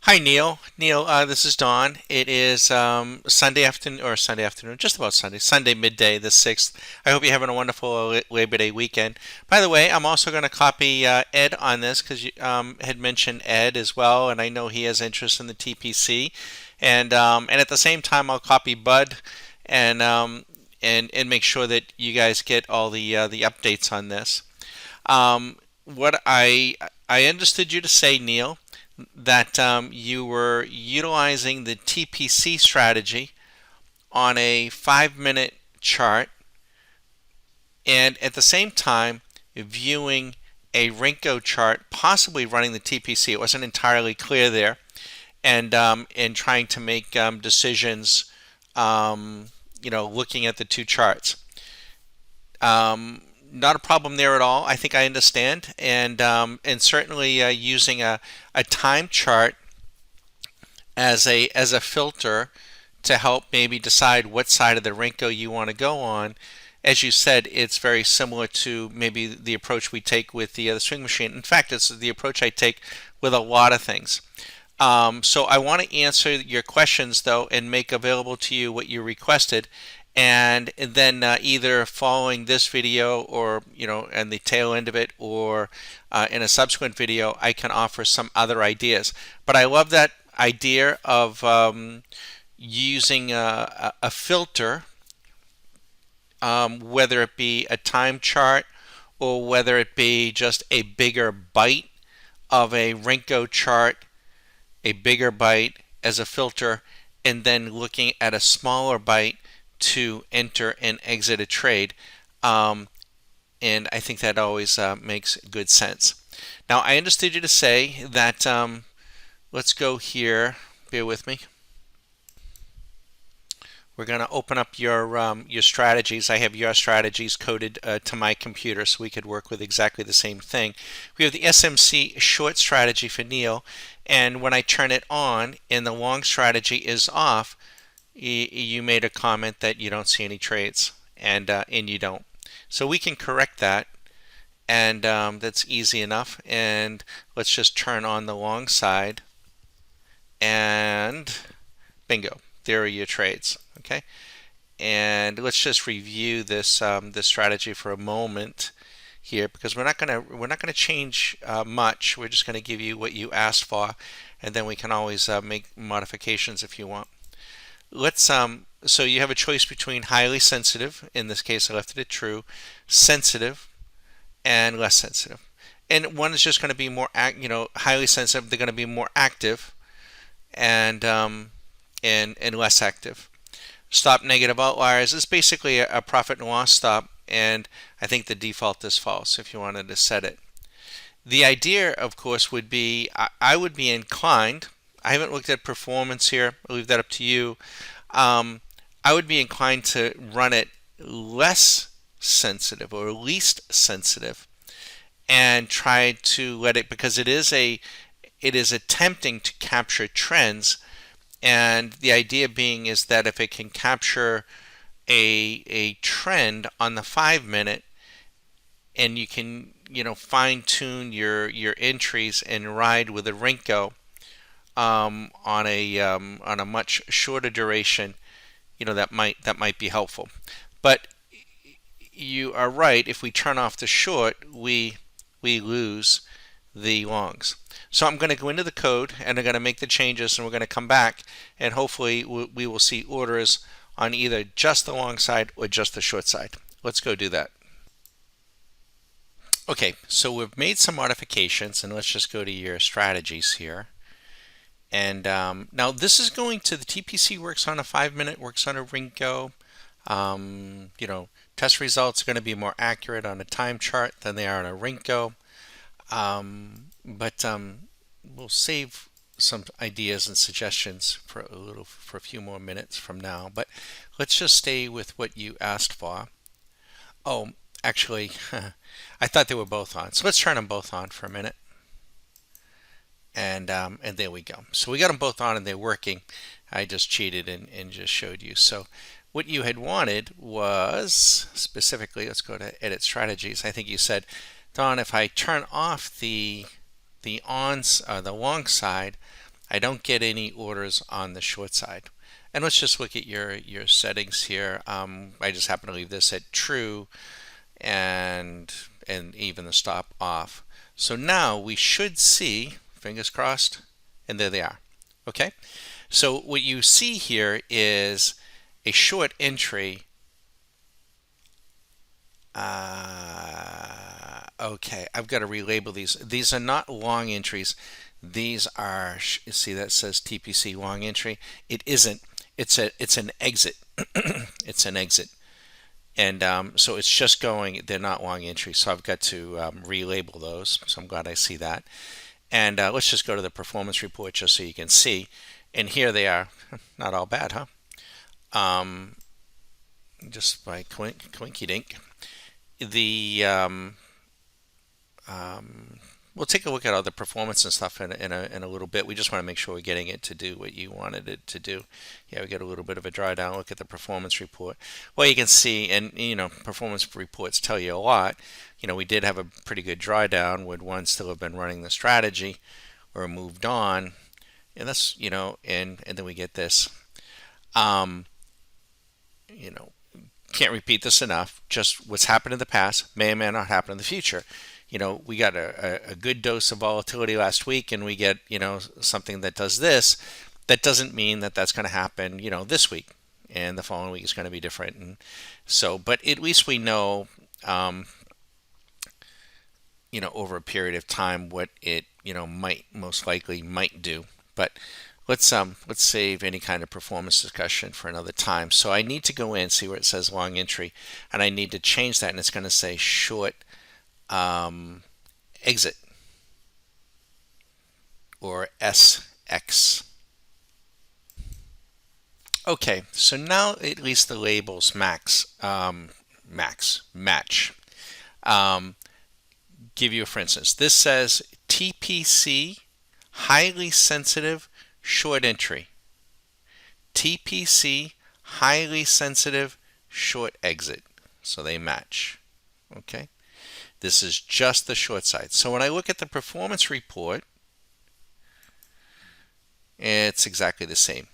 Hi, Neil. Neil, this is Don. It is Sunday afternoon, just about Sunday midday, the 6th. I hope you're having a wonderful Labor Day weekend. By the way, I'm also going to copy Ed on this because you had mentioned Ed as well, and I know he has interest in the TPC. And at the same time, I'll copy Bud and and make sure that you guys get all the updates on this. What I understood you to say, Neil, that you were utilizing the TPC strategy on a 5 minute chart and at the same time viewing a Rinko chart, possibly running the TPC. It wasn't entirely clear there, and trying to make decisions, looking at the two charts. Not a problem there at all. I think I understand, and certainly using a time chart as a filter to help maybe decide what side of the Rinko you want to go on. As you said, it's very similar to maybe the approach we take with the swing machine. In fact, it's the approach I take with a lot of things. So I want to answer your questions though and make available to you what you requested. And then either following this video or, and the tail end of it, or in a subsequent video, I can offer some other ideas. But I love that idea of using a filter, whether it be a time chart or whether it be just a bigger bite of a Rinko chart, a bigger bite as a filter, and then looking at a smaller bite to enter and exit a trade. And I think that always makes good sense. Now, I understood you to say that, let's go here, bear with me. We're going to open up your strategies. I have your strategies coded to my computer so we could work with exactly the same thing. We have the SMC short strategy for Neil, and when I turn it on and the long strategy is off, you made a comment that you don't see any trades, and you don't. So we can correct that, and that's easy enough. And let's just turn on the long side, and bingo, there are your trades. Okay, and let's just review this strategy for a moment here, because we're not gonna change much. We're just gonna give you what you asked for, and then we can always make modifications if you want. So you have a choice between highly sensitive, in this case I left it at true, sensitive, and less sensitive. And one is just going to be more highly sensitive. They're going to be more active, and less active. Stop negative outliers is basically a profit and loss stop, and I think the default is false if you wanted to set it. The idea, of course, would be I would be inclined. I haven't looked at performance here. I'll leave that up to you. I would be inclined to run it less sensitive or least sensitive, and try to let it, because it is attempting to capture trends, and the idea being is that if it can capture a trend on the 5 minute, and you can fine tune your entries and ride with a Rinko on a much shorter duration, that might be helpful. But you are right. If we turn off the short, we lose the longs. So I'm going to go into the code and I'm going to make the changes, and we're going to come back, and hopefully we will see orders on either just the long side or just the short side. Let's go do that. Okay, so we've made some modifications, and let's just go to your strategies here. And now this is going to the TPC works on a 5 minute, works on a Rinko. Test results are going to be more accurate on a time chart than they are on a Rinko. But we'll save some ideas and suggestions for a few more minutes from now. But let's just stay with what you asked for. Oh, actually, I thought they were both on. So let's turn them both on for a minute. And there we go. So we got them both on and they're working. I just cheated and just showed you. So what you had wanted was specifically, let's go to edit strategies. I think you said, Don, if I turn off the long side, I don't get any orders on the short side. And let's just look at your settings here. I just happen to leave this at true and even the stop off. So now we should see, fingers crossed, and there they are. Okay, so what you see here is a short entry. Okay, I've got to relabel these. These are not long entries. These are, see that says TPC long entry. It isn't. It's an exit. It's an exit. And so it's just going, they're not long entries. So I've got to relabel those. So I'm glad I see that. And let's just go to the performance report just so you can see. And here they are. Not all bad, huh? Just by quinky dink. The we'll take a look at all the performance and stuff in a little bit. We just want to make sure we're getting it to do what you wanted it to do. Yeah, we get a little bit of a dry down look at the performance report. Well, you can see, and performance reports tell you a lot. We did have a pretty good dry down. Would one still have been running the strategy or moved on? And that's, and then we get this. Um, you know, can't repeat this enough. Just what's happened in the past may or may not happen in the future. We got a good dose of volatility last week, and we get, something that does this. That doesn't mean that that's going to happen, this week, and the following week is going to be different. And so, but at least we know, over a period of time what it, most likely might do. But let's save any kind of performance discussion for another time. So I need to go in, see where it says long entry, and I need to change that, and it's going to say short exit or SX. Okay, so now at least the labels match. Give you, for instance, this says TPC highly sensitive short entry. TPC highly sensitive short exit. So they match. Okay. This is just the short side. So when I look at the performance report, it's exactly the same.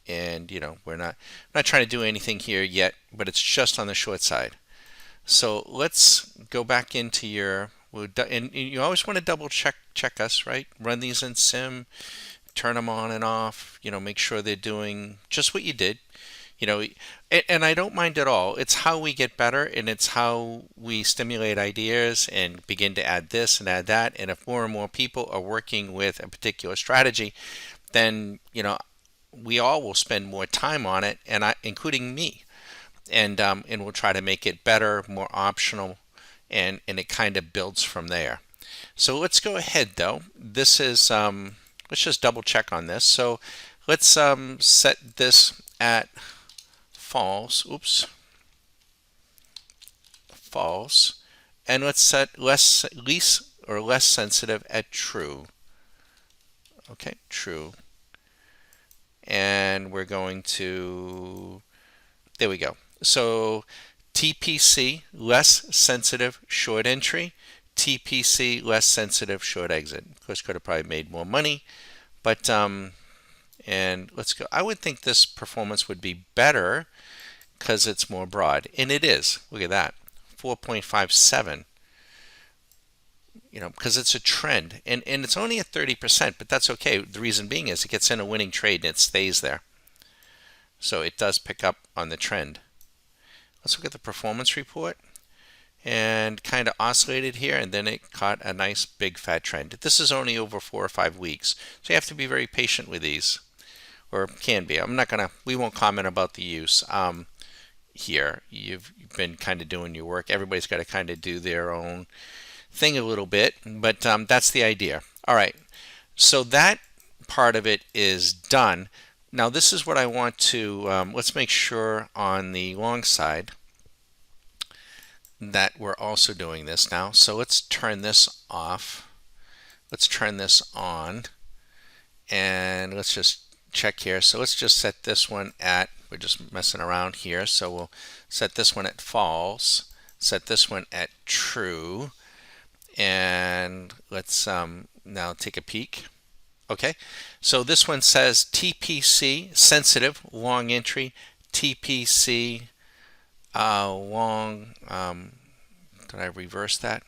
And we're not trying to do anything here yet, but it's just on the short side. So let's go back into your, and you always want to double check us, right? Run these in sim, turn them on and off, make sure they're doing just what you did. And I don't mind at all. It's how we get better, and it's how we stimulate ideas and begin to add this and add that. And if more and more people are working with a particular strategy, then we all will spend more time on it, and including me. And we'll try to make it better, more optional, and it kind of builds from there. So let's go ahead though. This is let's just double check on this. So let's set this at false. Oops, false, and let's set least or less sensitive at true. Okay, true, and we're going to, there we go. So TPC less sensitive short entry, TPC less sensitive short exit. Of course, could have probably made more money, but and let's go. I would think this performance would be better because it's more broad, and it is. Look at that, 4.57. Because it's a trend, and it's only at 30%, but that's okay. The reason being is it gets in a winning trade and it stays there. So it does pick up on the trend. Let's look at the performance report, and kind of oscillated here, and then it caught a nice big fat trend. This is only over 4 or 5 weeks, so you have to be very patient with these, or can be. We won't comment about the use here. You've been kind of doing your work. Everybody's got to kind of do their own thing a little bit, but that's the idea. All right, so that part of it is done. Now this is what I want to, let's make sure on the long side that we're also doing this now. So let's turn this off. Let's turn this on, and let's just check here. So let's just set this one at, we're just messing around here, so we'll set this one at false, set this one at true, and let's now take a peek. Okay, so this one says TPC sensitive long entry, TPC long. Did I reverse that?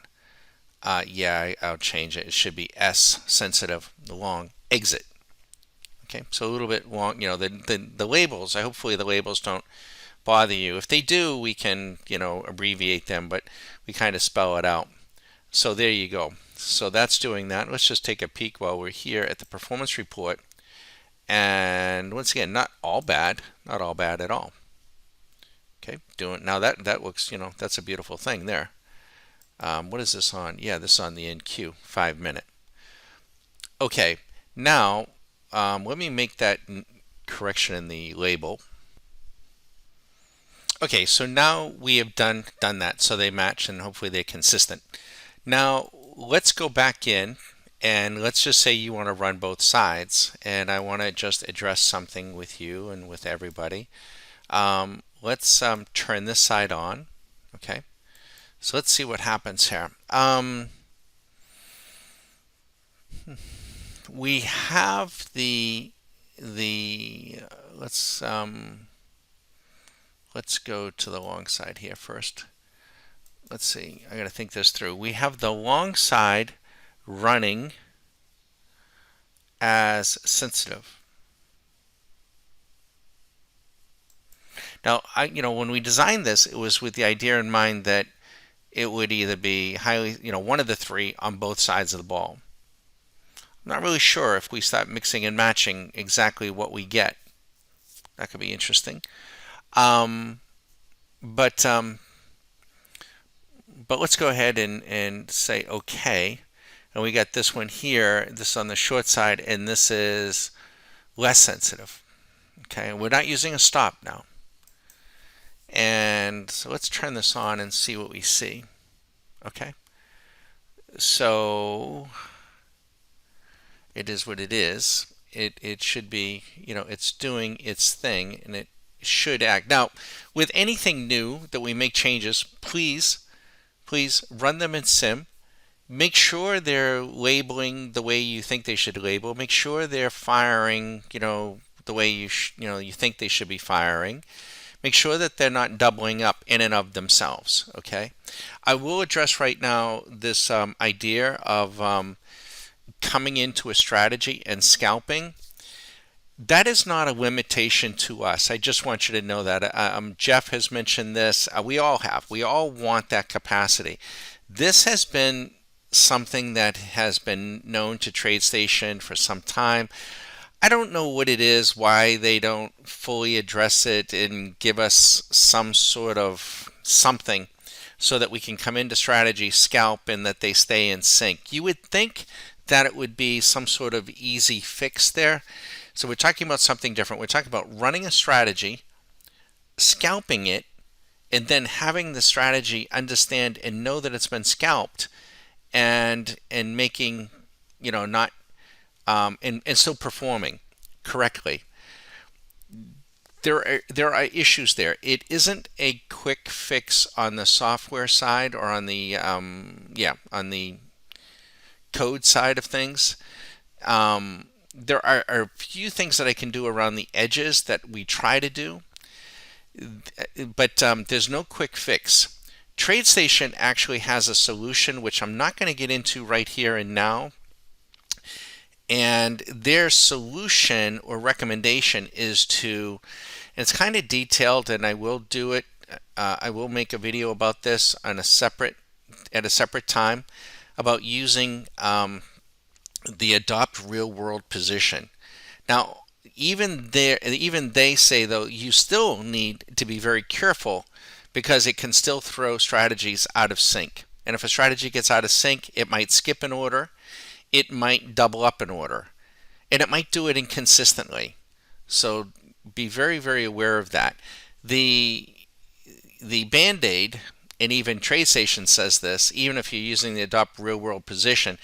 Yeah, I'll change it. It should be S sensitive long exit. Okay, so a little bit long. The labels. Hopefully the labels don't bother you. If they do, we can abbreviate them, but we kind of spell it out. So there you go. So that's doing that. Let's just take a peek while we're here at the performance report. And once again, not all bad, not all bad at all. Okay, doing now that looks, that's a beautiful thing there. What is this on? Yeah, this is on the NQ, 5 minute. Okay, now let me make that correction in the label. Okay, so now we have done that, so they match and hopefully they're consistent. Now let's go back in and let's just say you want to run both sides, and I want to just address something with you and with everybody. Let's turn this side on. Okay, so let's see what happens here. We have the let's go to the long side here first. Let's see. I got to think this through. We have the long side running as sensitive. Now, when we designed this, it was with the idea in mind that it would either be highly, one of the three on both sides of the ball. I'm not really sure if we start mixing and matching exactly what we get. That could be interesting. But let's go ahead and say okay. And we got this one here, this on the short side, and this is less sensitive. Okay, we're not using a stop now. And so let's turn this on and see what we see. Okay, so it is what it is. It should be, it's doing its thing, and it should act. Now, with anything new that we make changes, please run them in sim. Make sure they're labeling the way you think they should label. Make sure they're firing, the way you think they should be firing. Make sure that they're not doubling up in and of themselves. Okay, I will address right now this idea of coming into a strategy and scalping. That is not a limitation to us. I just want you to know that. Jeff has mentioned this. We all have. We all want that capacity. This has been something that has been known to TradeStation for some time. I don't know what it is, why they don't fully address it and give us some sort of something so that we can come into strategy, scalp, and that they stay in sync. You would think that it would be some sort of easy fix there. So we're talking about something different. We're talking about running a strategy, scalping it, and then having the strategy understand and know that it's been scalped, and making, not and still performing correctly. There are issues there. It isn't a quick fix on the software side or on the on the code side of things. There are a few things that I can do around the edges that we try to do, but there's no quick fix. TradeStation actually has a solution which I'm not going to get into right here and now. And their solution or recommendation is to, and it's kind of detailed, and I will do it. I will make a video about this at a separate time about using the adopt real world position. Now, even they say though you still need to be very careful because it can still throw strategies out of sync. And if a strategy gets out of sync, it might skip an order, it might double up an order, and it might do it inconsistently. So be very, very aware of that. The Band-Aid, and even TradeStation says this, even if you're using the adopt real world position,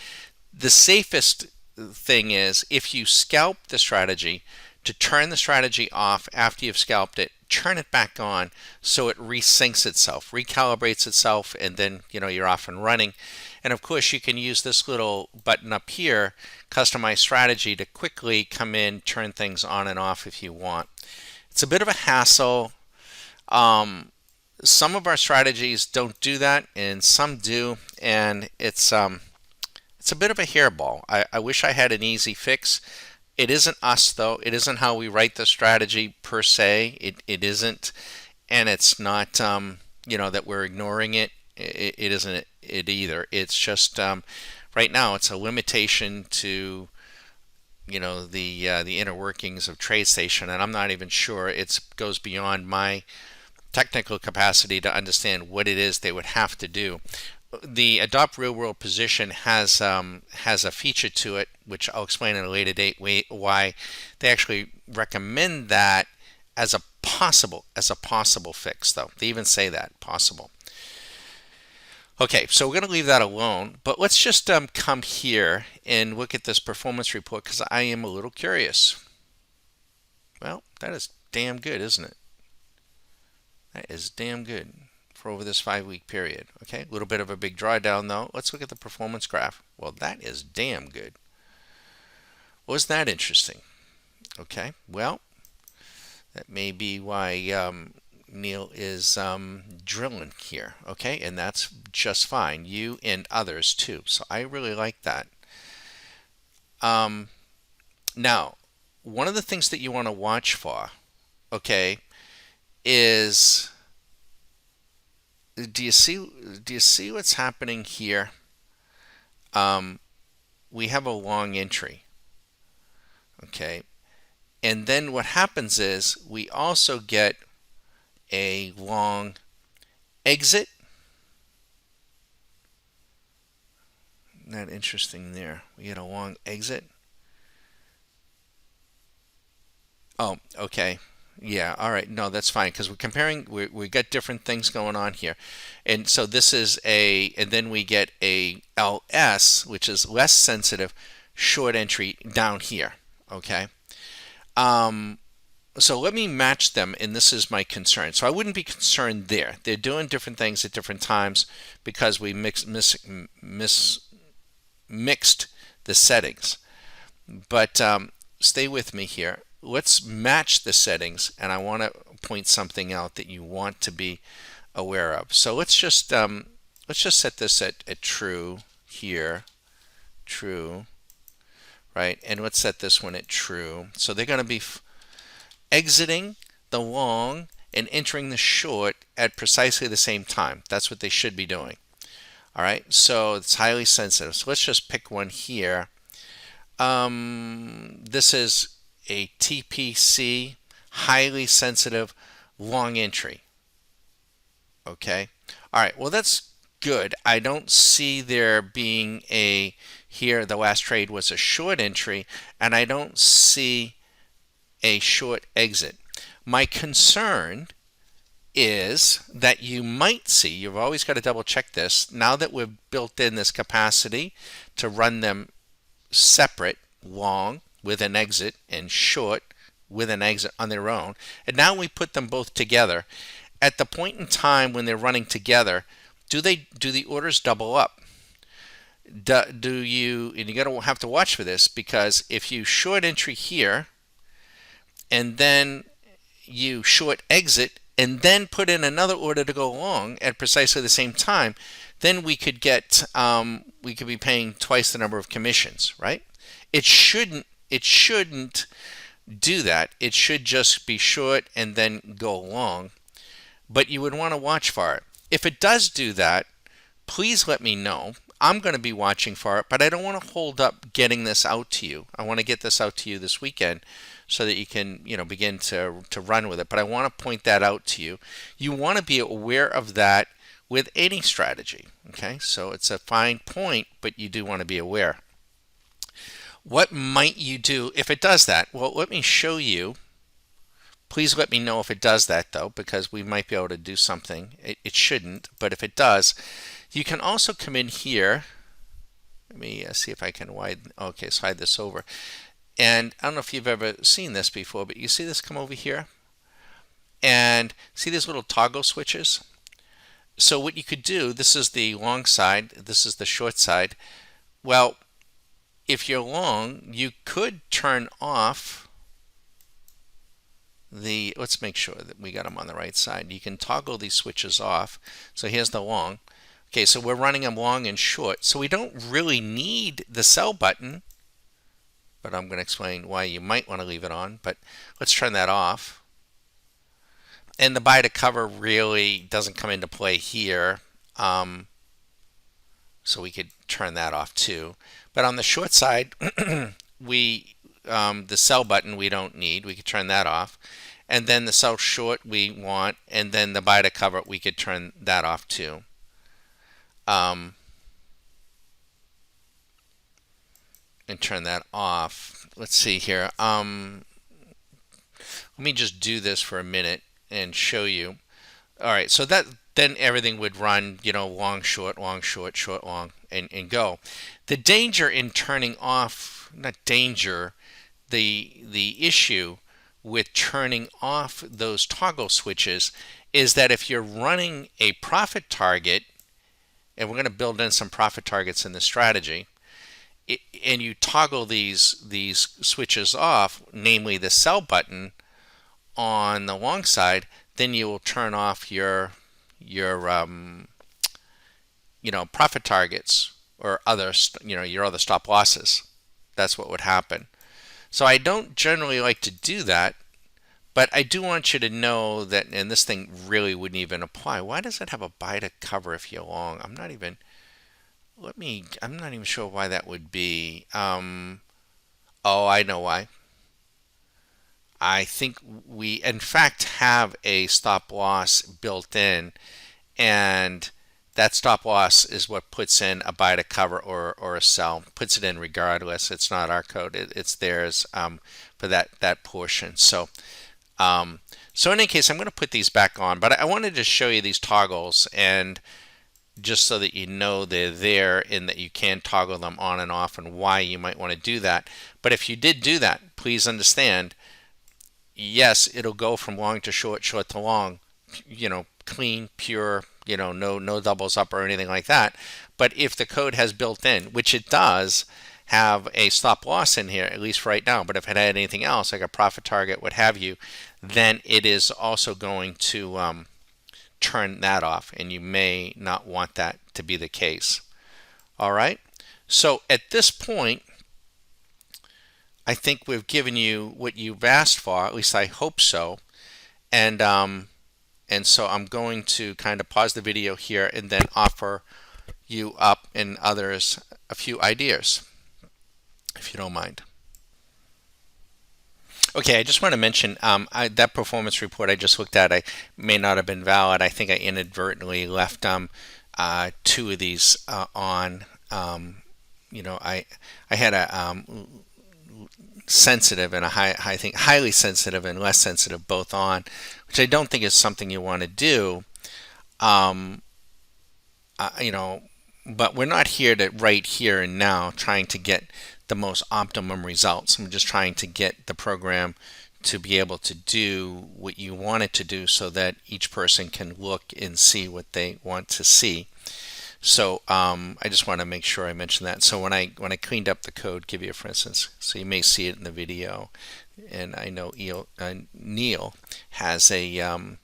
the safest thing is if you scalp the strategy, to turn the strategy off after you've scalped it, turn it back on so it resyncs itself, recalibrates itself, and then you're off and running. And of course, you can use this little button up here, Customize Strategy, to quickly come in, turn things on and off if you want. It's a bit of a hassle. Some of our strategies don't do that, and some do, and it's a bit of a hairball. I wish I had an easy fix. It isn't us though. It isn't how we write the strategy per se. It isn't, and it's not that we're ignoring it. It isn't it either. It's just right now it's a limitation to the inner workings of TradeStation, and I'm not even sure it goes beyond my technical capacity to understand what it is they would have to do. The Adopt Real World Position has a feature to it, which I'll explain at a later date why they actually recommend that as a possible fix, though. They even say that possible. Okay, so we're going to leave that alone, but let's just come here and look at this performance report because I am a little curious. Well, that is damn good, isn't it? That is damn good for over this 5-week period. Okay, a little bit of a big drawdown though. Let's look at the performance graph. Well, that is damn good. Was that interesting? Okay, well, that may be why Neil is drilling here. Okay, and that's just fine. You and others too. So I really like that. Now, one of the things that you want to watch for, okay, is do you see what's happening here? We have a long entry, okay, and then what happens is we also get a long exit. Isn't that interesting there? We get a long exit. Oh, okay. Yeah, all right. No, that's fine because we're comparing, we got different things going on here. And so this is and then we get a LS, which is less sensitive, short entry down here. Okay. So let me match them, and this is my concern. So I wouldn't be concerned there. They're doing different things at different times because we mixed the settings. But stay with me here. Let's match the settings, and I want to point something out that you want to be aware of. So let's just set this at true here, true, right? And let's set this one at true. So they're going to be exiting the long and entering the short at precisely the same time. That's what they should be doing. All right, so it's highly sensitive. So let's just pick one here. This is a TPC, highly sensitive, long entry. Okay. All right. Well, that's good. I don't see there being here the last trade was a short entry, and I don't see a short exit. My concern is that you might see, you've always got to double check this, now that we've built in this capacity to run them separate, long with an exit and short with an exit on their own, and now we put them both together. At the point in time when they're running together, do the orders double up? And you're going to have to watch for this, because if you short entry here and then you short exit and then put in another order to go long at precisely the same time, then we could be paying twice the number of commissions, right? It shouldn't do that. It should just be short and then go long, but you would want to watch for it. If it does do that, please let me know. I'm going to be watching for it, but I don't want to hold up getting this out to you. I want to get this out to you this weekend so that you can, begin to run with it. But I want to point that out to you. You want to be aware of that with any strategy. Okay, so it's a fine point, but you do want to be aware. What might you do if it does that? Well, let me show you. Please let me know if it does that, though, because we might be able to do something. It shouldn't, but if it does, you can also come in here. Let me see if I can widen. Okay, slide this over. And I don't know if you've ever seen this before, but you see this come over here? And see these little toggle switches? So what you could do, this is the long side, this is the short side. Well, if you're long, you could turn off let's make sure that we got them on the right side. You can toggle these switches off. So here's the long. Okay, so we're running them long and short. So we don't really need the sell button, but I'm going to explain why you might want to leave it on. But let's turn that off. And the buy to cover really doesn't come into play here. So we could turn that off too. But on the short side, we the sell button we don't need. We could turn that off. And then the sell short we want, and then the buy to cover we could turn that off too. And turn that off. Let's see here. Let me just do this for a minute and show you. All right, so that then everything would run, long, short, short, long, and go. The danger in turning off, not danger, the issue with turning off those toggle switches is that if you're running a profit target, and we're going to build in some profit targets in the strategy, and you toggle these switches off, namely the sell button on the long side, then you will turn off your profit targets or other your other stop losses. That's what would happen. So I don't generally like to do that, but I do want you to know that, and this thing really wouldn't even apply. Why does it have a buy to cover if you're long? I'm not even sure why that would be. Oh, I know why. I think we in fact have a stop loss built in, and that stop loss is what puts in a buy to cover or a sell. Puts it in regardless. It's not our code. It's theirs for that portion. So in any case, I'm going to put these back on, but I wanted to show you these toggles, and just so that you know they're there and that you can toggle them on and off and why you might want to do that. But if you did do that, please understand, yes, it'll go from long to short, short to long, clean, pure, no doubles up or anything like that. But if the code has built in, which it does, have a stop loss in here, at least right now, but if it had anything else, like a profit target, what have you, then it is also going to turn that off, and you may not want that to be the case. All right. So at this point, I think we've given you what you've asked for. At least I hope so. And so I'm going to kind of pause the video here and then offer you up and others a few ideas, if you don't mind. Okay, I just want to mention that performance report I just looked at, I may not have been valid. I think I inadvertently left two of these on. I had a sensitive and I think highly sensitive and less sensitive both on, which I don't think is something you want to do. But we're not here to right here and now trying to get the most optimum results. I'm just trying to get the program to be able to do what you want it to do so that each person can look and see what they want to see. So I just want to make sure I mention that. So when I cleaned up the code, give you for instance, so you may see it in the video, and I know Neil has a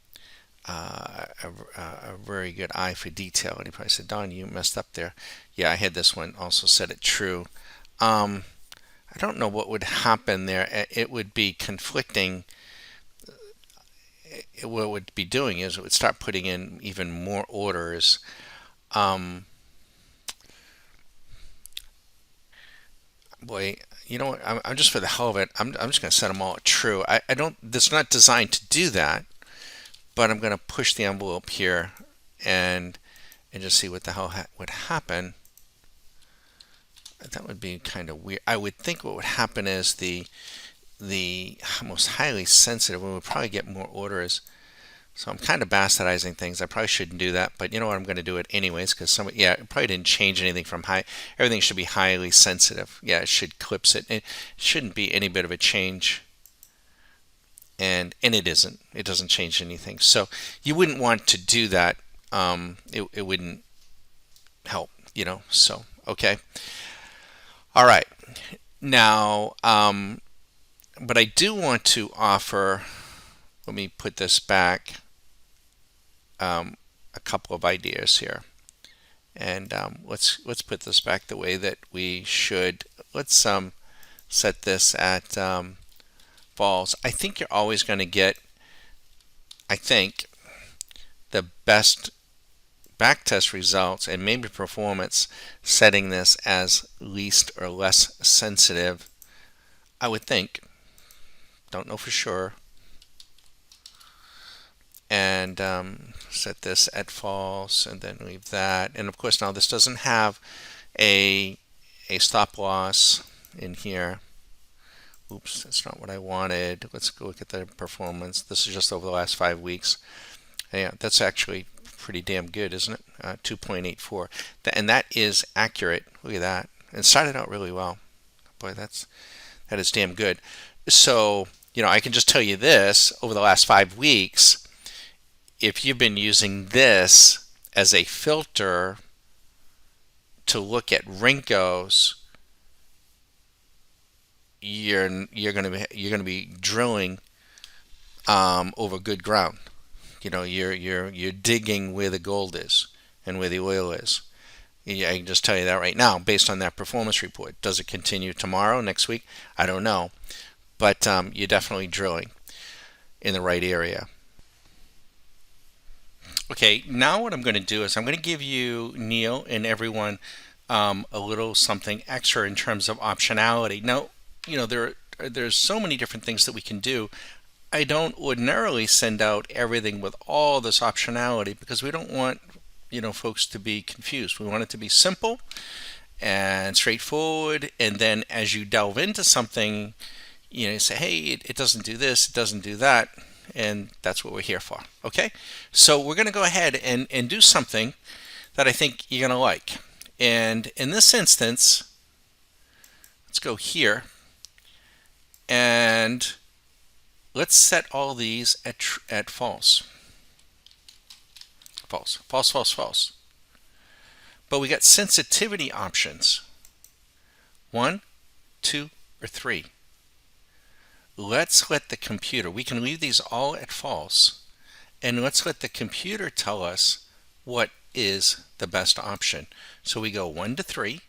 very good eye for detail, and he probably said, "Don, you messed up there." Yeah, I had this one also set it true. I don't know what would happen there. It would be conflicting. What it would be doing is it would start putting in even more orders. Boy, you know what? I'm just for the hell of it. I'm just going to set them all at true. I don't. It's not designed to do that, but I'm going to push the envelope here and just see what the hell would happen. That would be kind of weird. I would think what would happen is the most highly sensitive, we would probably get more orders. So I'm kind of bastardizing things. I probably shouldn't do that, but you know what? I'm going to do it anyways because it probably didn't change anything from high. Everything should be highly sensitive. Yeah, it should clips it. It shouldn't be any bit of a change, and it isn't. It doesn't change anything. So you wouldn't want to do that it wouldn't help, So, okay. All right. Now, but I do want to offer, let me put this back, a couple of ideas here. And let's put this back the way that we should. Let's set this at false. I think you're always going to get, I think, the best backtest results and maybe performance setting this as least or less sensitive. I would think. Don't know for sure. And set this at false and then leave that. And of course now this doesn't have a stop loss in here. Oops, that's not what I wanted. Let's go look at the performance. This is just over the last 5 weeks. Yeah, that's actually pretty damn good, isn't it? 2.84. And that is accurate. Look at that. And started out really well. Boy, that is damn good. So, I can just tell you this, over the last 5 weeks, if you've been using this as a filter to look at Rinkos, you're going to be drilling over good ground. You're digging where the gold is and where the oil is. I can just tell you that right now, based on that performance report. Does it continue tomorrow, next week? I don't know, but you're definitely drilling in the right area. Okay, now what I'm going to do is I'm going to give you, Neil, and everyone a little something extra in terms of optionality. Now, there's so many different things that we can do. I don't ordinarily send out everything with all this optionality because we don't want folks to be confused. We want it to be simple and straightforward, and then as you delve into something, you say, hey, it doesn't do this, it doesn't do that, and that's what we're here for. Okay, so we're going to go ahead and do something that I think you're going to like. And in this instance, let's go here and let's set all these at false. False, false, false, false. But we got sensitivity options. 1, 2, or 3. Let's let the computer, we can leave these all at false, and let's let the computer tell us what is the best option. So we go 1 to 3,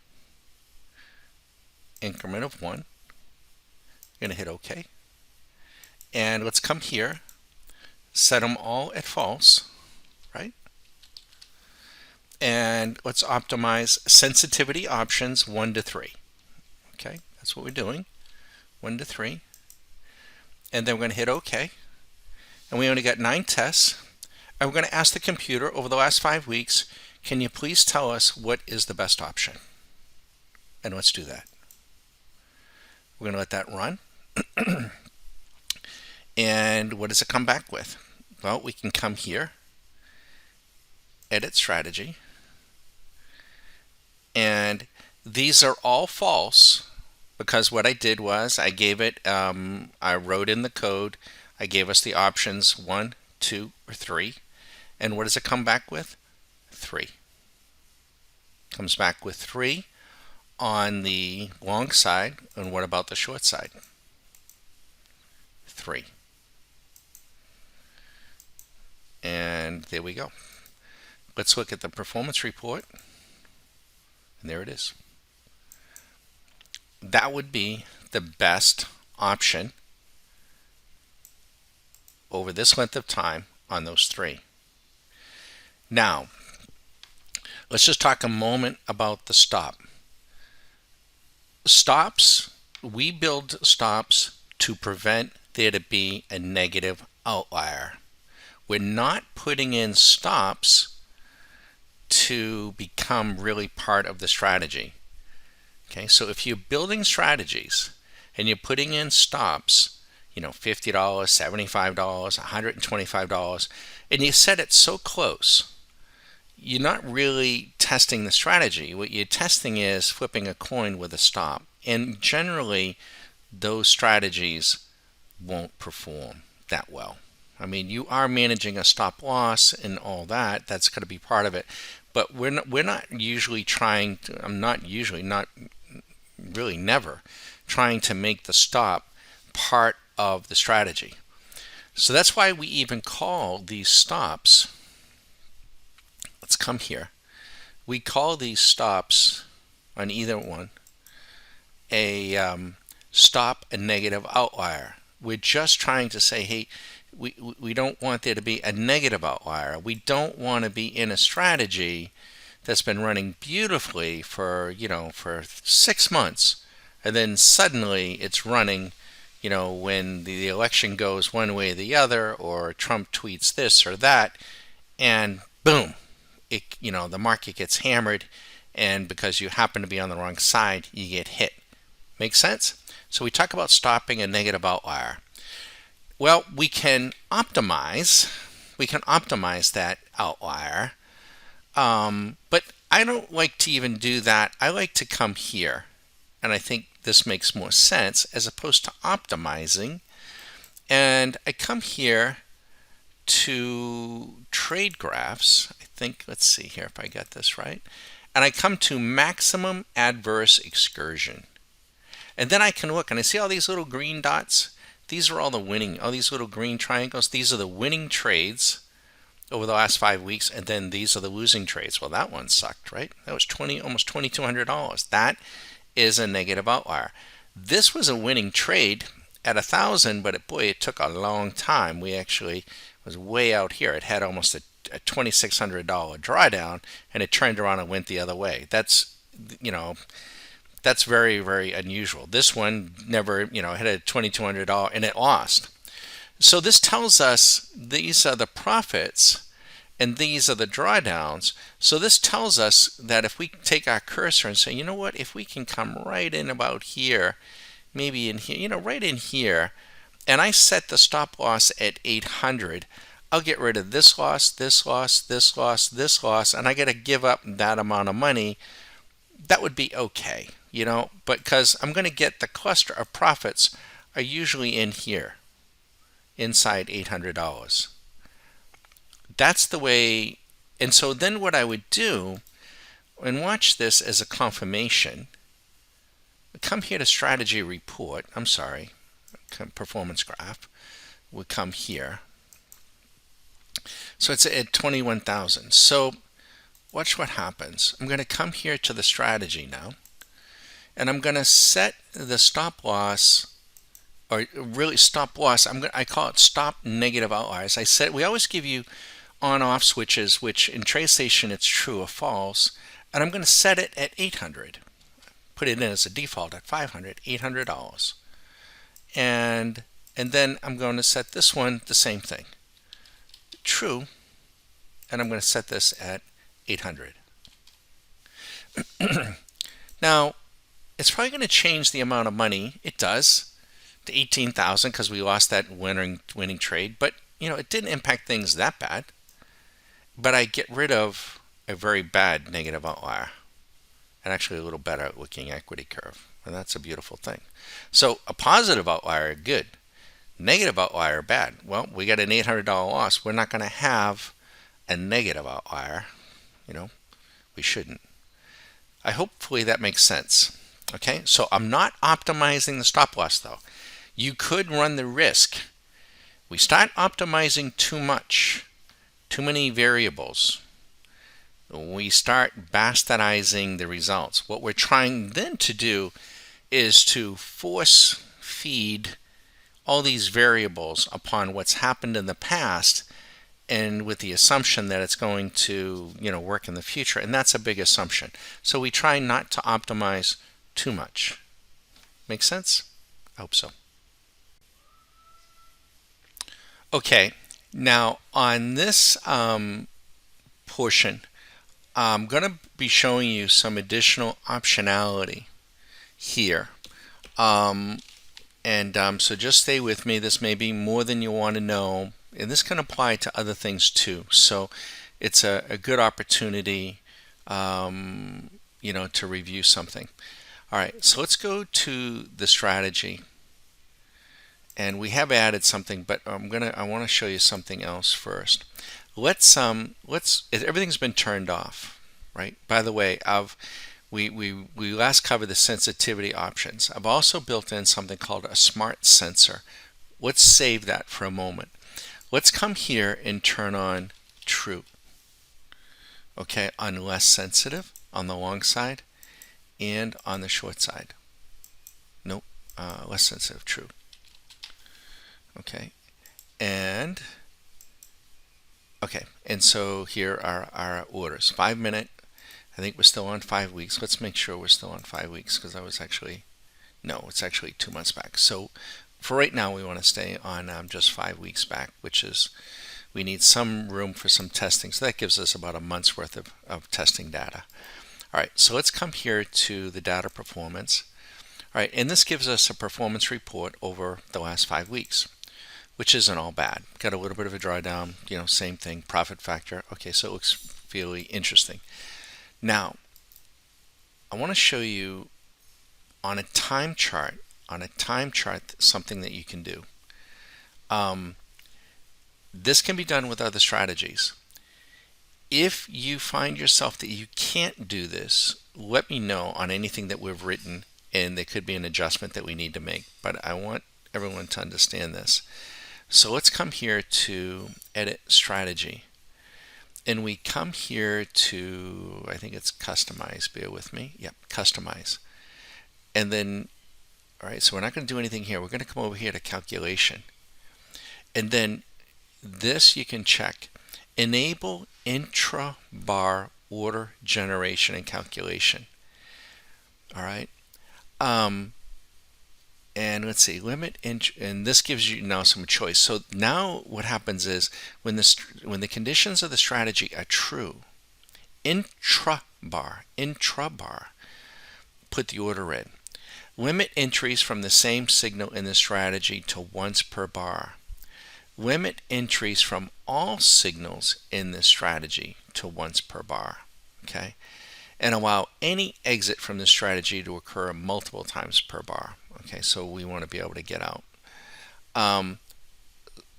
increment of 1. I'm going to hit OK. And let's come here, set them all at false, right? And let's optimize sensitivity options 1 to 3. Okay, that's what we're doing. 1 to 3. And then we're going to hit OK. And we only got 9 tests. And we're going to ask the computer over the last 5 weeks, can you please tell us what is the best option? And let's do that. We're going to let that run. And what does it come back with? Well, we can come here, edit strategy, and these are all false because what I did was I gave it, I wrote in the code, I gave us the options 1, 2, or 3, and what does it come back with? 3. Comes back with 3 on the long side, and what about the short side? 3. And there we go. Let's look at the performance report. And there it is. That would be the best option over this length of time on those 3. Now, let's just talk a moment about the stop. Stops, we build stops to prevent there to be a negative outlier. We're not putting in stops to become really part of the strategy. Okay, so if you're building strategies and you're putting in stops, $50, $75, $125, and you set it so close, you're not really testing the strategy. What you're testing is flipping a coin with a stop. And generally, those strategies won't perform that well. I mean, you are managing a stop loss and all that. That's going to be part of it. But we're not usually trying to, I'm not usually, not really never trying to make the stop part of the strategy. So that's why we even call these stops, let's come here. We call these stops on either one a stop a negative outlier. We're just trying to say, hey, we don't want there to be a negative outlier. We don't want to be in a strategy that's been running beautifully for 6 months, and then suddenly it's running, when the election goes one way or the other, or Trump tweets this or that, and boom, the market gets hammered, and because you happen to be on the wrong side, you get hit. Make sense? So we talk about stopping a negative outlier. Well, we can optimize that outlier, but I don't like to even do that. I like to come here, and I think this makes more sense as opposed to optimizing. And I come here to trade graphs. I think, let's see here if I got this right. And I come to maximum adverse excursion. And then I can look and I see all these little green dots. These are all these little green triangles. These are the winning trades over the last 5 weeks, and then these are the losing trades. Well, that one sucked, right? That was almost $2,200. That is a negative outlier. This was a winning trade at 1,000, but it took a long time. We actually was way out here. It had almost a $2,600 drawdown, and it turned around and went the other way. That's very, very unusual. This one never, it had a $2,200 and it lost. So this tells us these are the profits and these are the drawdowns. So this tells us that if we take our cursor and say, you know what, if we can come right in about here, maybe in here, right in here, and I set the stop loss at 800, I'll get rid of this loss, this loss, this loss, this loss, and I got to give up that amount of money. That would be okay, but because I'm going to get the cluster of profits are usually in here, inside $800. That's the way. And so then what I would do, and watch this as a confirmation, come here to strategy report, performance graph, would come here. So it's at 21,000. So watch what happens. I'm going to come here to the strategy now, and I'm going to set the stop loss, or really stop loss. I call it stop negative outliers. We always give you on-off switches, which in TradeStation it's true or false, and I'm going to set it at 800. Put it in as a default at $800. And then I'm going to set this one the same thing, true, and I'm going to set this at 800. Now, it's probably going to change the amount of money. It does to 18,000 because we lost that winning trade, but it didn't impact things that bad. But I get rid of a very bad negative outlier, and actually a little better looking equity curve, and that's a beautiful thing. So a positive outlier, good. Negative outlier, bad. Well, we got an $800 loss. We're not going to have a negative outlier. We shouldn't. Hopefully that makes sense. Okay, so I'm not optimizing the stop loss though. You could run the risk. We start optimizing too much, too many variables. We start bastardizing the results. What we're trying then to do is to force feed all these variables upon what's happened in the past, and with the assumption that it's going to work in the future, and that's a big assumption. So we try not to optimize too much. Make sense? I hope so. Okay, now on this portion, I'm going to be showing you some additional optionality here. So just stay with me. This may be more than you want to know, and this can apply to other things too. So it's a good opportunity, to review something. All right, so let's go to the strategy. and we have added something, but I want to show you something else first. Let's everything's been turned off, right? By the way, we last covered the sensitivity options. I've also built in something called a smart sensor. Let's save that for a moment. Let's come here and turn on true. Okay, on less sensitive on the long side and on the short side. Nope, less sensitive, true. Okay, and so here are our orders. 5 minute. I think we're still on 5 weeks. Let's make sure we're still on 5 weeks because I was actually, no, it's actually 2 months back. So for right now, we want to stay on just 5 weeks back, which is, we need some room for some testing. So that gives us about a month's worth of testing data. All right, so let's come here to the data performance. All right, and this gives us a performance report over the last 5 weeks, which isn't all bad. Got a little bit of a drawdown, same thing, profit factor. Okay, so it looks fairly interesting. Now, I want to show you on a time chart, something that you can do. This can be done with other strategies. If you find yourself that you can't do this, let me know on anything that we've written, and there could be an adjustment that we need to make. But I want everyone to understand this. So let's come here to Edit Strategy. And we come here to, I think it's Customize, bear with me. Yep, Customize. And then, all right, so we're not going to do anything here. We're going to come over here to Calculation. And then this you can check. Enable intra-bar order generation and calculation. All right. And let's see, and this gives you now some choice. So now what happens is when the conditions of the strategy are true, intra-bar, put the order in. Limit entries from the same signal in the strategy to once per bar. Limit entries from all signals in this strategy to once per bar. Okay, and allow any exit from the strategy to occur multiple times per bar. Okay, so we want to be able to get out.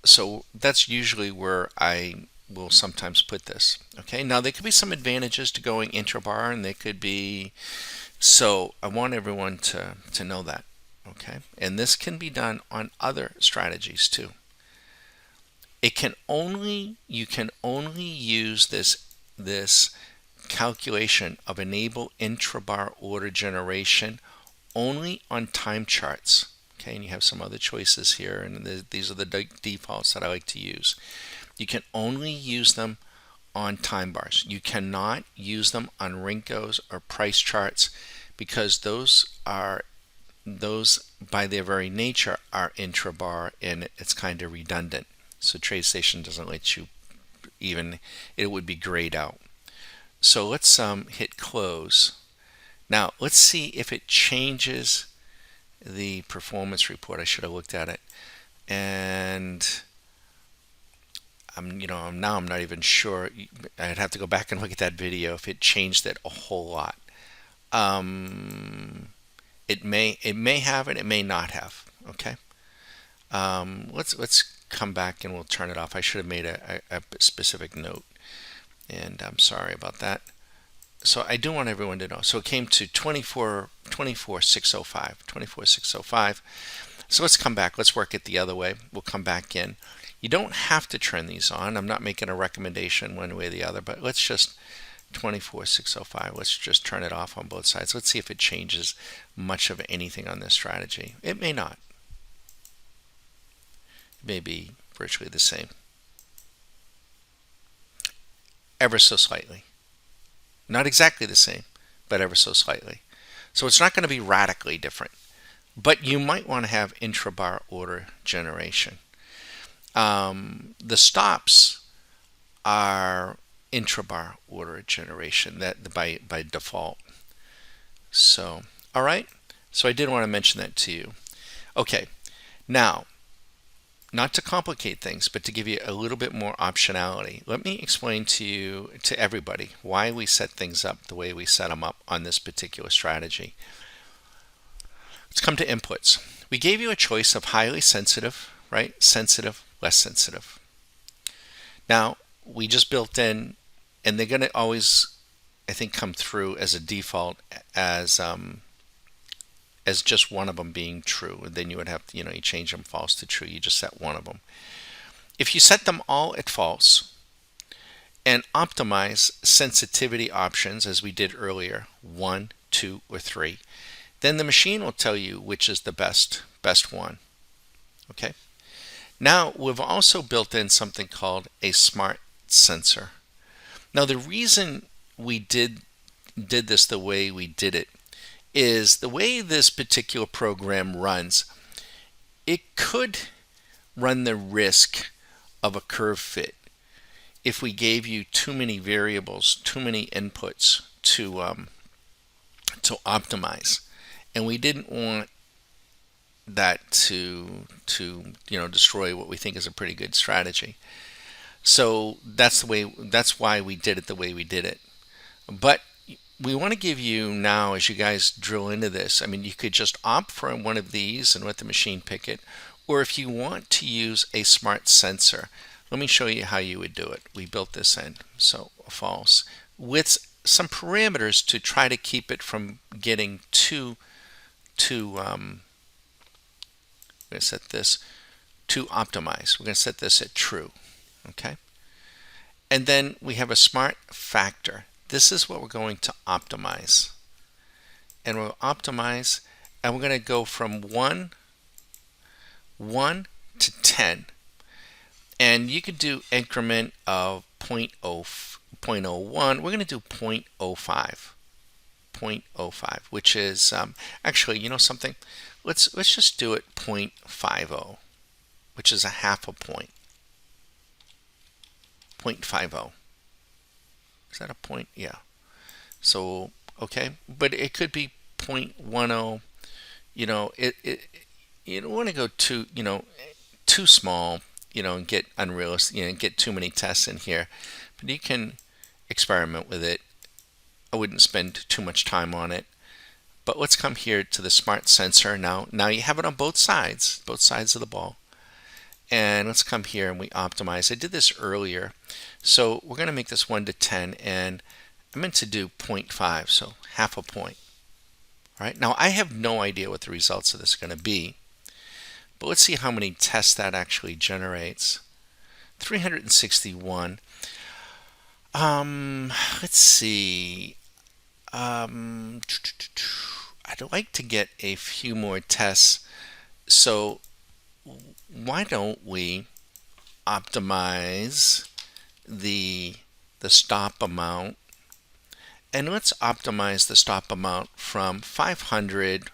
So that's usually where I will sometimes put this. Okay, now there could be some advantages to going intra-bar, and they could be, so I want everyone to know that. Okay, and this can be done on other strategies too. You can only use this calculation of enable intra-bar order generation only on time charts. Okay, and you have some other choices here, and these are the defaults that I like to use. You can only use them on time bars. You cannot use them on Rinkos or price charts because those by their very nature are intra-bar, and it's kind of redundant. So TradeStation doesn't let you even, it would be grayed out. So let's hit close. Now let's see if it changes the performance report. I should have looked at it, and I'm not even sure. I'd have to go back and look at that video if it changed it a whole lot. It may have, and it may not have. Okay. Let's come back and we'll turn it off. I should have made a specific note, and I'm sorry about that. So I do want everyone to know. So it came to 24,605. So let's come back. Let's work it the other way. We'll come back in. You don't have to turn these on. I'm not making a recommendation one way or the other, but let's just 24,605. Let's just turn it off on both sides. Let's see if it changes much of anything on this strategy. It may not. It may be virtually the same. Ever so slightly. Not exactly the same, but ever so slightly. So it's not going to be radically different, but you might want to have intra-bar order generation. The stops are intra-bar order generation that by default. So, all right. So I did want to mention that to you. Okay. Now, not to complicate things, but to give you a little bit more optionality, let me explain to everybody, why we set things up the way we set them up on this particular strategy. Let's come to inputs. We gave you a choice of highly sensitive, right? Sensitive, less sensitive. Now, we just built in, and they're going to always, I think, come through as a default as just one of them being true. And then you would have to, you change them false to true. You just set one of them. If you set them all at false and optimize sensitivity options as we did earlier, 1, 2, or 3, then the machine will tell you which is the best one. Okay. Now we've also built in something called a smart sensor. Now the reason we did this the way we did it is the way this particular program runs, it could run the risk of a curve fit if we gave you too many variables, too many inputs to optimize, and we didn't want that to destroy what we think is a pretty good strategy. So that's why we did it the way we did it. But we want to give you now, as you guys drill into this, I mean, you could just opt for one of these and let the machine pick it, or if you want to use a smart sensor, let me show you how you would do it. We built this in, so false, with some parameters to try to keep it from getting too I'm going to set this to optimize. We're going to set this at true. Okay. And then we have a smart factor. This is what we're going to optimize. And we'll optimize, and we're going to go from 1 to 10. And you could do increment of 0.01. We're going to do 0.05. 0.05, which is actually, you know something? Let's just do it 0.50, which is a half a point. 0.50. Is that a point? Yeah. So, okay, but it could be 0.10. You don't want to go too small, and get unrealistic, and get too many tests in here. But you can experiment with it. I wouldn't spend too much time on it. But let's come here to the smart sensor now. Now you have it on both sides of the ball. And let's come here and we optimize. I did this earlier. So we're going to make this 1 to 10, and I meant to do 0.5, so half a point. All right. Now I have no idea what the results of this are going to be. But let's see how many tests that actually generates. 361. Let's see. I'd like to get a few more tests. So why don't we optimize the stop amount, and let's optimize the stop amount from 500.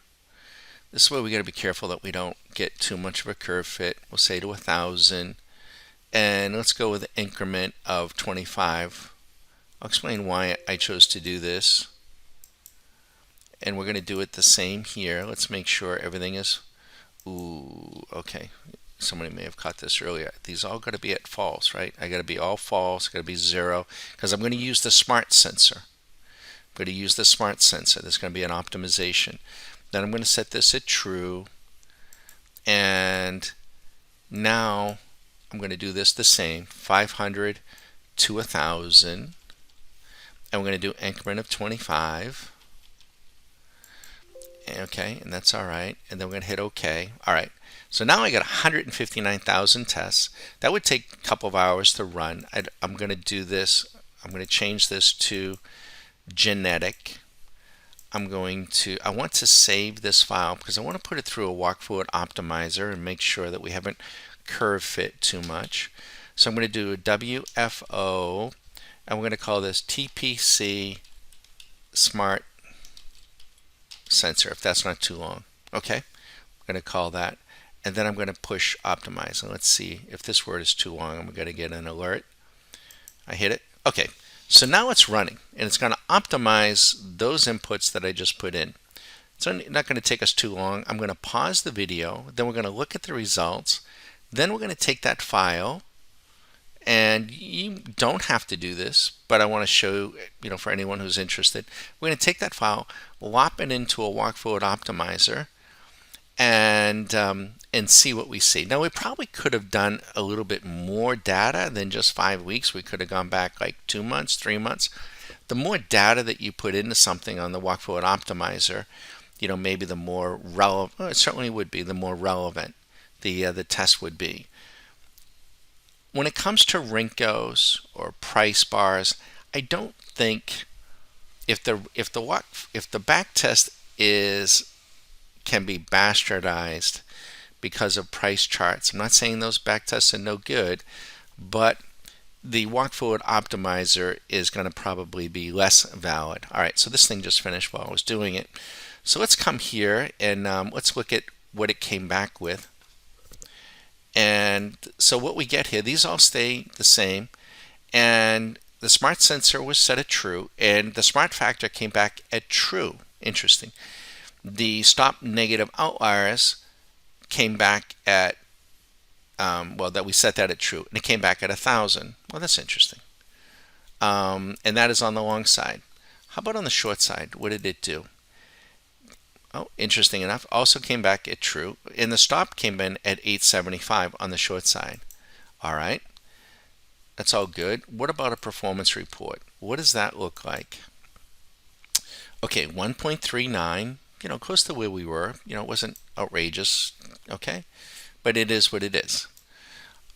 This is where we got to be careful that we don't get too much of a curve fit. We'll say to 1,000, and let's go with an increment of 25. I'll explain why I chose to do this. And we're going to do it the same here. Let's make sure everything is, okay. Somebody may have caught this earlier. These all got to be at false, right? I got to be all false, got to be 0, because I'm going to use the smart sensor. I'm going to use the smart sensor. There's going to be an optimization. Then I'm going to set this at true. And now I'm going to do this the same, 500 to 1,000. And we're going to do increment of 25. Okay, and that's all right. And then we're going to hit OK. All right. So now I got 159,000 tests. That would take a couple of hours to run. I'm going to do this. I'm going to change this to genetic. I want to save this file because I want to put it through a walkthrough optimizer and make sure that we haven't curve fit too much. So I'm going to do a WFO, and we're going to call this TPC Smart Sensor, if that's not too long. Okay, I'm going to call that, and then I'm going to push optimize. And let's see if this word is too long. I'm going to get an alert. I hit it. Okay, so now it's running, and it's going to optimize those inputs that I just put in. It's not going to take us too long. I'm going to pause the video, then we're going to look at the results, then we're going to take that file, and you don't have to do this, but I want to show, for anyone who's interested, we're going to take that file, lop it into a walkthrough optimizer, and see what we see. Now we probably could have done a little bit more data than just 5 weeks. We could have gone back like 2 months, 3 months. The more data that you put into something on the walk forward optimizer, maybe the more relevant. Well, it certainly would be the more relevant the test would be. When it comes to Rinkos or price bars, I don't think if the back test is can be bastardized because of price charts. I'm not saying those back tests are no good, but the walk forward optimizer is going to probably be less valid. All right, so this thing just finished while I was doing it. So let's come here and let's look at what it came back with. And so what we get here, these all stay the same. And the smart sensor was set at true, and the smart factor came back at true. Interesting. The stop negative outliers came back at, that we set that at true, and it came back at 1,000. Well, that's interesting. And that is on the long side. How about on the short side? What did it do? Oh, interesting enough, also came back at true, and the stop came in at 875 on the short side. All right, that's all good. What about a performance report? What does that look like? Okay, 1.39, close to where we were. It wasn't outrageous, okay, but it is what it is.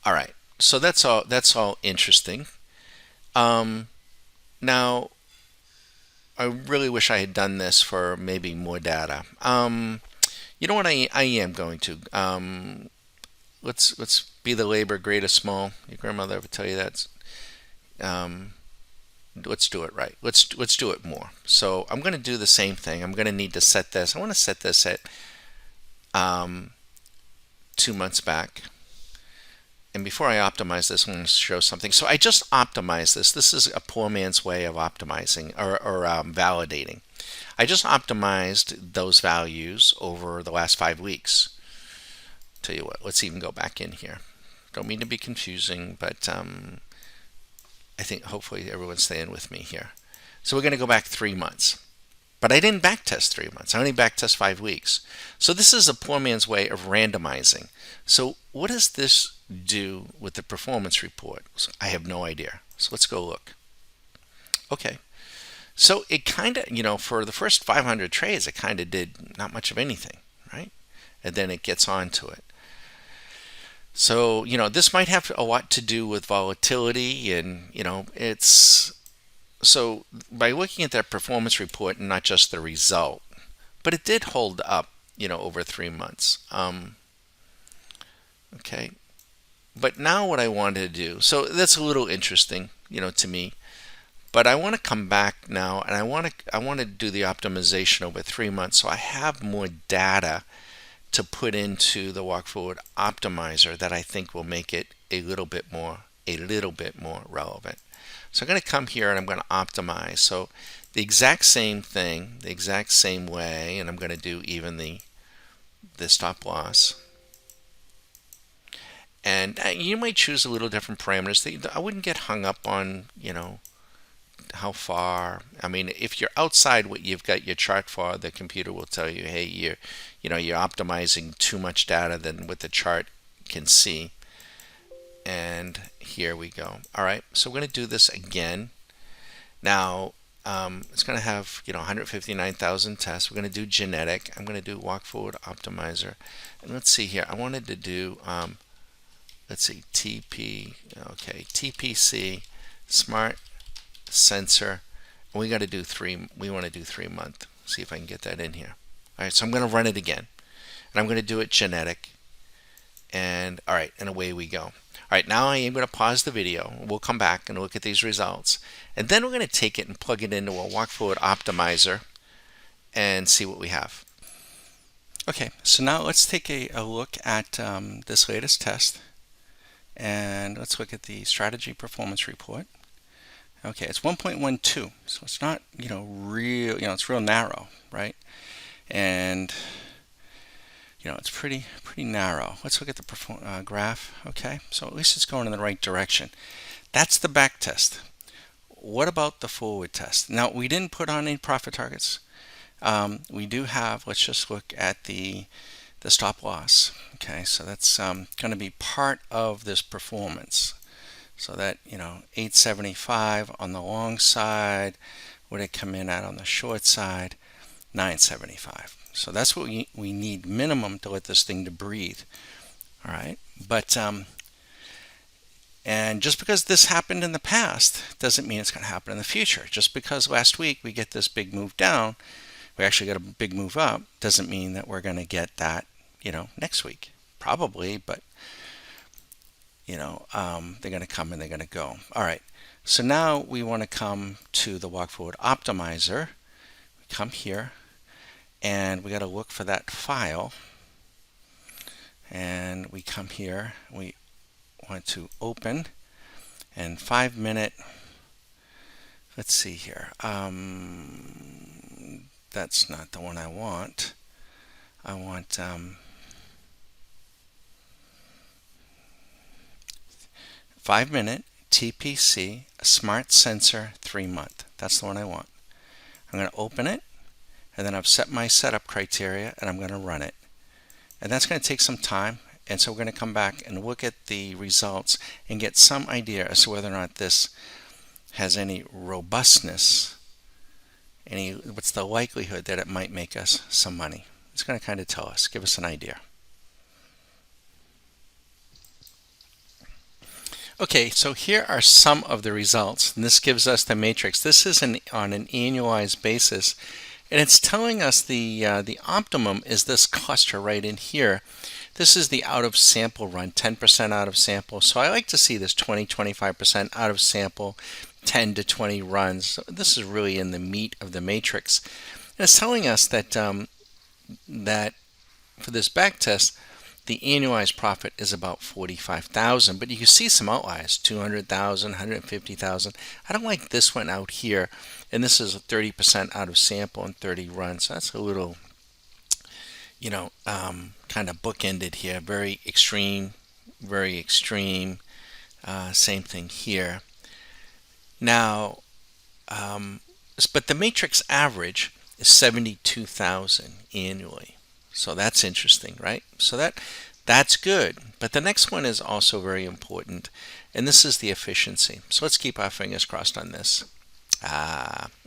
All right, so that's all interesting. Now, I really wish I had done this for maybe more data. You know what? I am going to. Let's be the labor great or small. Your grandmother ever tell you that? Let's do it right. Let's do it more. So I'm going to do the same thing. I'm going to need to set this. I want to set this at 2 months back. And before I optimize this, I'm going to show something. So I just optimized this. This is a poor man's way of optimizing or validating. I just optimized those values over the last 5 weeks. Tell you what, let's even go back in here. Don't mean to be confusing, but I think hopefully everyone's staying with me here. So we're going to go back 3 months. But I didn't backtest 3 months. I only backtest 5 weeks. So this is a poor man's way of randomizing. So what does this do with the performance report? So I have no idea. So let's go look. Okay. So it kind of, for the first 500 trades, it kind of did not much of anything, right? And then it gets on to it. So, this might have a lot to do with volatility and, it's... So by looking at that performance report and not just the result, but it did hold up, over 3 months. Okay. But now what I wanted to do, so that's a little interesting, to me. But I want to come back now and I want to do the optimization over 3 months so I have more data to put into the walk forward optimizer that I think will make it a little bit more relevant. So I'm going to come here and I'm going to optimize. So the exact same thing, the exact same way, and I'm going to do even the stop loss. And you might choose a little different parameters. I wouldn't get hung up on, how far. I mean, if you're outside what you've got your chart for, the computer will tell you, hey, you're optimizing too much data than what the chart can see. And here we go. All right, so we're going to do this again. Now, it's going to have 159,000 tests. We're going to do genetic. I'm going to do walk forward optimizer. And let's see here. I wanted to do let's see, TPC smart sensor. And we got to do 3. We want to do 3 month. See if I can get that in here. All right, so I'm going to run it again, and I'm going to do it genetic. And all right, and away we go. All right, now I am going to pause the video. We'll come back and look at these results. And then we're going to take it and plug it into a walk forward optimizer and see what we have. Okay, so now let's take a look at this latest test. And let's look at the strategy performance report. Okay, it's 1.12, so it's not, real, it's real narrow, right? And it's pretty narrow. Let's look at the graph. Okay, so at least it's going in the right direction. That's the back test. What about the forward test? Now, we didn't put on any profit targets. We do have, let's just look at the the stop loss. Okay, so that's going to be part of this performance. So that, 875 on the long side, would it come in at on the short side? 975. So that's what we need minimum to let this thing to breathe. All right, but and just because this happened in the past doesn't mean it's going to happen in the future. Just because last week we get this big move down, we actually got a big move up, doesn't mean that we're going to get that, next week. Probably, but they're going to come and they're going to go. All right. So now we want to come to the walk forward optimizer. We come here and we got to look for that file. And we come here. We want to open and 5-minute. Let's see here. That's not the one I want. I want 5-minute TPC Smart Sensor 3-month. That's the one I want. I'm going to open it, and then I've set my setup criteria, and I'm going to run it. And that's going to take some time, and so we're going to come back and look at the results and get some idea as to whether or not this has any robustness, what's the likelihood that it might make us some money. It's going to kind of tell us, give us an idea. Okay, so here are some of the results, and this gives us the matrix. This is on an annualized basis, and it's telling us the optimum is this cluster right in here. This is the out of sample run, 10% out of sample. So I like to see this 20-25% out of sample, 10 to 20 runs. So this is really in the meat of the matrix. And it's telling us that that for this back test, the annualized profit is about 45,000, but you can see some outliers, 200,000, 150,000. I don't like this one out here, and this is 30% out of sample and 30 runs. So that's a little, kind of bookended here. Very extreme, very extreme. Same thing here. Now, but the matrix average is 72,000 annually. So that's interesting, right? So that's good. But the next one is also very important, and this is the efficiency. So let's keep our fingers crossed on this.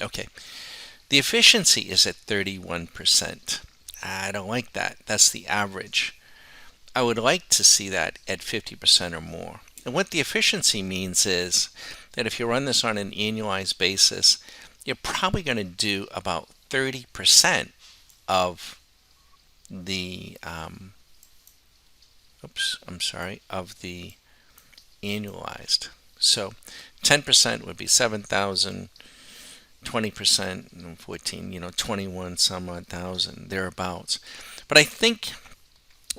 Okay. The efficiency is at 31%. I don't like that. That's the average. I would like to see that at 50% or more. And what the efficiency means is that if you run this on an annualized basis, you're probably going to do about 30% of the of the annualized. So 10% would be 7,000, 20%, 14, 21 some odd thousand, thereabouts. But I think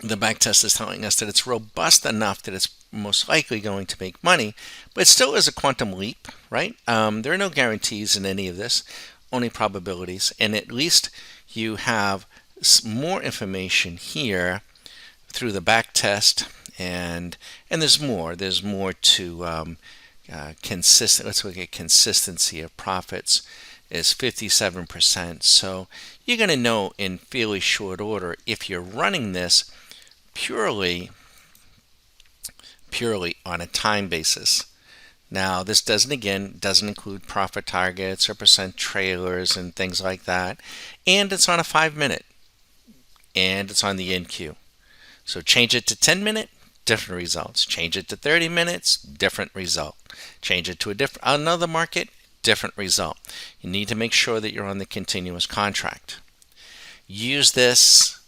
the back test is telling us that it's robust enough that it's most likely going to make money, but it still is a quantum leap, right? There are no guarantees in any of this, only probabilities, and at least you have more information here through the back test, and there's more to consistent. Let's look at consistency of profits is 57%. So you're going to know in fairly short order if you're running this purely on a time basis. Now, this doesn't include profit targets or percent trailers and things like that. And it's on a 5-minute. And it's on the NQ. So change it to 10-minute, different results. Change it to 30 minutes, different result. Change it to another market, different result. You need to make sure that you're on the continuous contract. Use this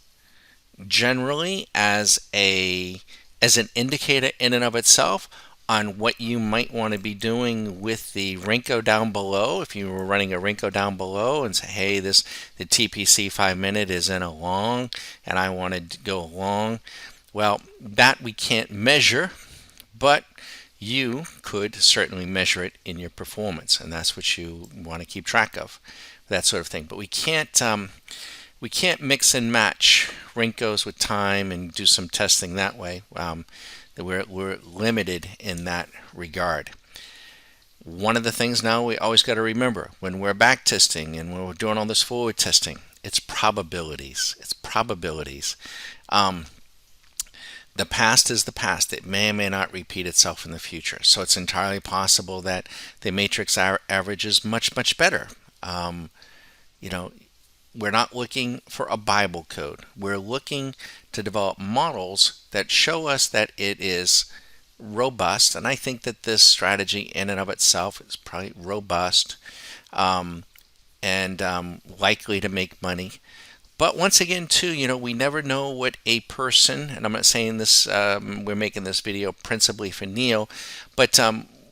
generally as an indicator in and of itself on what you might want to be doing with the Renko down below. If you were running a Renko down below and say, hey, the TPC 5-minute is in a long and I want to go long. Well, that we can't measure, but you could certainly measure it in your performance, and that's what you want to keep track of, that sort of thing. But we can't mix and match Renkos with time and do some testing that way. We're limited in that regard. One of the things now we always got to remember when we're back testing and when we're doing all this forward testing, It's probabilities. It's probabilities. Um, the past is the past. It may or may not repeat itself in the future. So it's entirely possible that the matrix average is much, much better. Um, you know, we're not looking for a Bible code. We're looking to develop models that show us that it is robust. And I think that this strategy in and of itself is probably robust, um, and likely to make money. But once again, too, we never know what a person, and I'm not saying this, we're making this video principally for Neil, but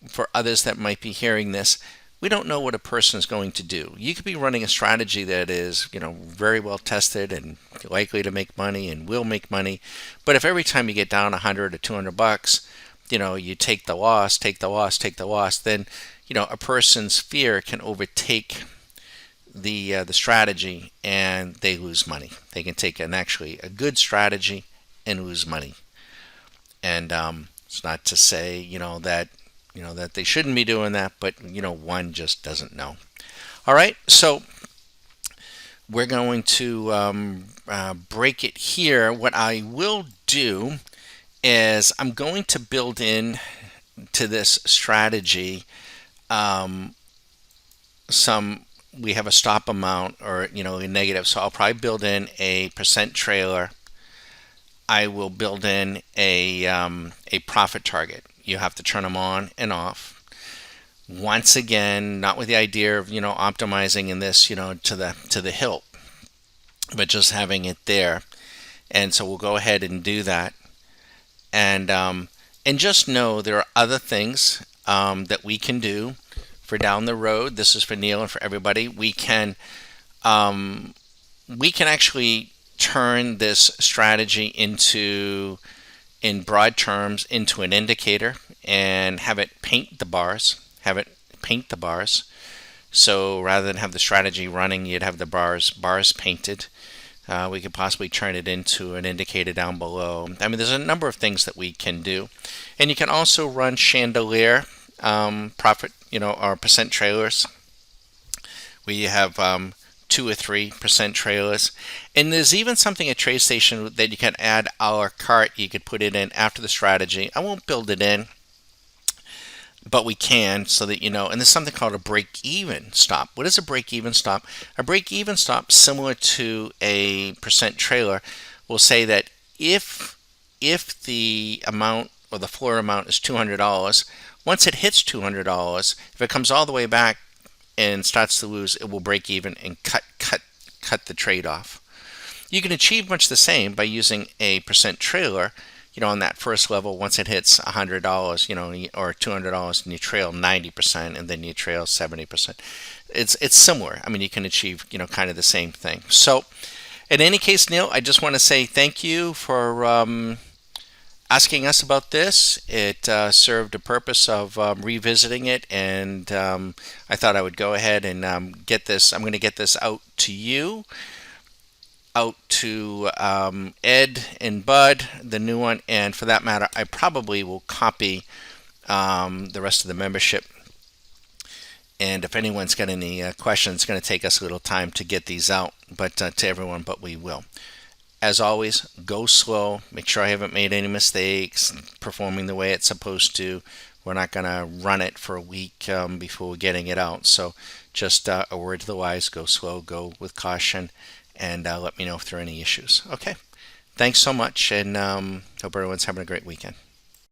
for others that might be hearing this, we don't know what a person is going to do. You could be running a strategy that is, very well tested and likely to make money and will make money. But if every time you get down 100 or 200 bucks, you take the loss, take the loss, take the loss, then, a person's fear can overtake the strategy, and they lose money. They can take actually a good strategy and lose money. And it's not to say that they shouldn't be doing that, but one just doesn't know. All right, so we're going to break it here. What I will do is I'm going to build in to this strategy some we have a stop amount, or a negative, so I'll probably build in a percent trailer. I will build in a profit target. You have to turn them on and off. Once again, not with the idea of optimizing in this to the hilt, but just having it there. And so we'll go ahead and do that. And just know there are other things that we can do for down the road. This is for Neil and for everybody. We can actually turn this strategy in broad terms, into an indicator and have it paint the bars. So rather than have the strategy running, you'd have the bars painted. We could possibly turn it into an indicator down below. I mean, there's a number of things that we can do. And you can also run chandelier profit, or percent trailers. We have 2 or 3% trailers. And there's even something at TradeStation that you can add a la carte. You could put it in after the strategy. I won't build it in, but we can, so that and there's something called a break-even stop. What is a break-even stop? A break-even stop, similar to a percent trailer, will say that if the amount, or the floor amount, is $200, once it hits $200, if it comes all the way back and starts to lose, it will break even and cut the trade off. You can achieve much the same by using a percent trailer, on that first level. Once it hits $100, or $200, and you trail 90%, and then you trail 70%. It's similar. I mean, you can achieve, kind of the same thing. So, in any case, Neil, I just want to say thank you for asking us about this. It served a purpose of revisiting it, and I thought I would go ahead and get this. I'm going to get this out to you, out to Ed and Bud, the new one, and for that matter, I probably will copy the rest of the membership. And if anyone's got any questions, it's going to take us a little time to get these out, but to everyone, but we will. As always, go slow. Make sure I haven't made any mistakes, performing the way it's supposed to. We're not going to run it for a week before getting it out. So just a word to the wise, go slow, go with caution, and let me know if there are any issues. Okay. Thanks so much, and hope everyone's having a great weekend.